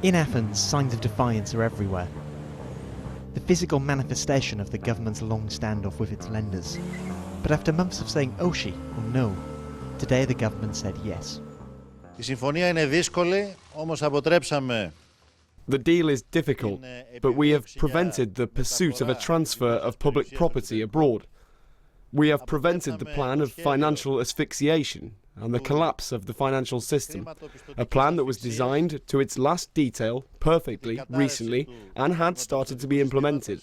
In Athens, signs of defiance are everywhere. The physical manifestation of the government's long standoff with its lenders. But after months of saying oshi or no, today the government said yes. Η συμφωνία είναι δύσκολη, όμως αποτρέψαμε. The deal is difficult, but we have prevented the pursuit of a transfer of public property abroad. We have prevented the plan of financial asphyxiation and the collapse of the financial system, a plan that was designed to its last detail perfectly recently and had started to be implemented.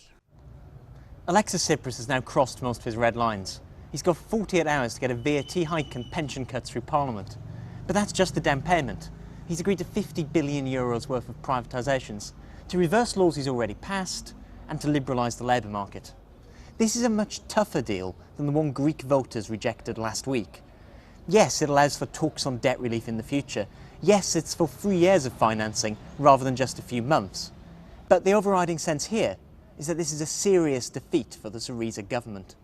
Alexis Tsipras has now crossed most of his red lines. He's got 48 hours to get a VAT hike and pension cuts through Parliament. But that's just the down payment. He's agreed to €50 billion worth of privatisations, to reverse laws he's already passed, and to liberalise the labour market. This is a much tougher deal than the one Greek voters rejected last week. Yes, it allows for talks on debt relief in the future. Yes, it's for 3 years of financing rather than just a few months. But the overriding sense here is that this is a serious defeat for the Syriza government.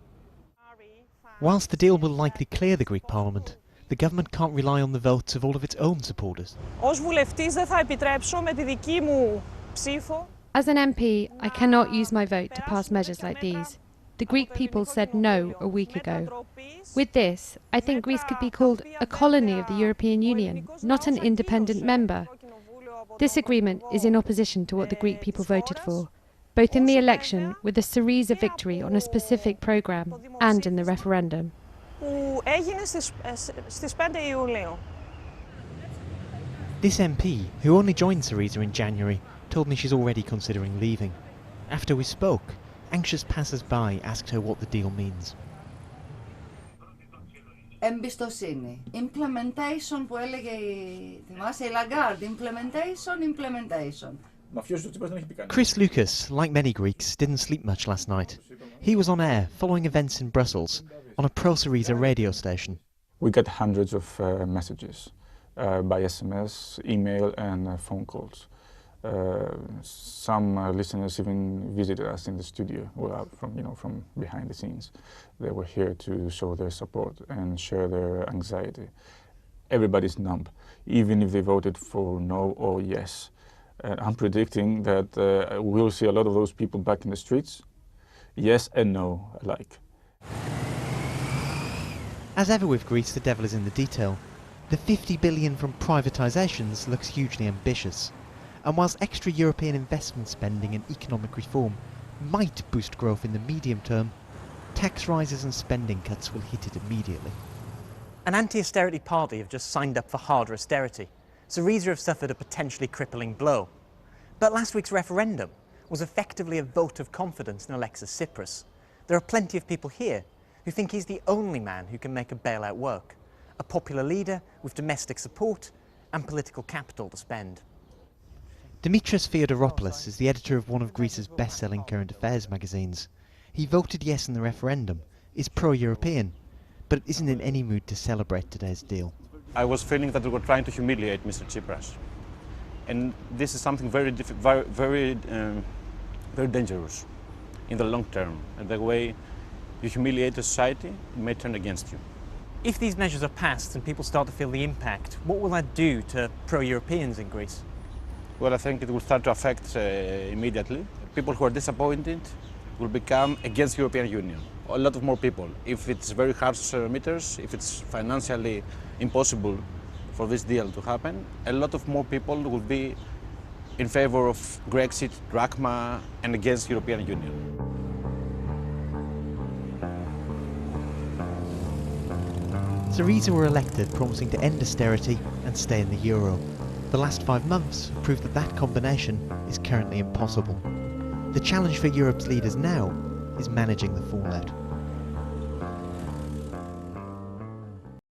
Whilst the deal will likely clear the Greek Parliament, the government can't rely on the votes of all of its own supporters. As an MP, I cannot use my vote to pass measures like these. The Greek people said no a week ago. With this, I think Greece could be called a colony of the European Union, not an independent member. This agreement is in opposition to what the Greek people voted for, both in the election with the Syriza victory on a specific programme and in the referendum. This MP, who only joined Syriza in January, told me she's already considering leaving. After we spoke, anxious passers-by asked her what the deal means. Εμπιστοσύνη. Implementation που έλεγε θυμάσαι η Lagarde. Implementation. Chris Lucas, like many Greeks, didn't sleep much last night. He was on air, following events in Brussels, on a pro-Syriza radio station. We get hundreds of messages by SMS, email and phone calls. Some listeners even visited us in the studio, from behind the scenes. They were here to show their support and share their anxiety. Everybody's numb, even if they voted for no or yes. I'm predicting that we'll see a lot of those people back in the streets, yes and no alike. As ever with Greece, the devil is in the detail. The 50 billion from privatisations looks hugely ambitious. And whilst extra European investment spending and economic reform might boost growth in the medium term, tax rises and spending cuts will hit it immediately. An anti-austerity party have just signed up for harder austerity. Syriza have suffered a potentially crippling blow. But last week's referendum was effectively a vote of confidence in Alexis Tsipras. There are plenty of people here who think he's the only man who can make a bailout work, a popular leader with domestic support and political capital to spend. Dimitris Theodoropoulos is the editor of one of Greece's best-selling current affairs magazines. He voted yes in the referendum, is pro-European, but isn't in any mood to celebrate today's deal. I was feeling that we were trying to humiliate Mr. Tsipras. And this is something very dangerous in the long term. And the way you humiliate a society, it may turn against you. If these measures are passed and people start to feel the impact, what will that do to pro-Europeans in Greece? Well, I think it will start to affect immediately. People who are disappointed will become against the European Union. A lot of more people. If it's very harsh meters, if it's financially impossible for this deal to happen, a lot of more people will be in favor of Brexit, drachma, and against the European Union. Syriza were elected promising to end austerity and stay in the euro. The last 5 months proved that that combination is currently impossible. The challenge for Europe's leaders now is managing the fallout.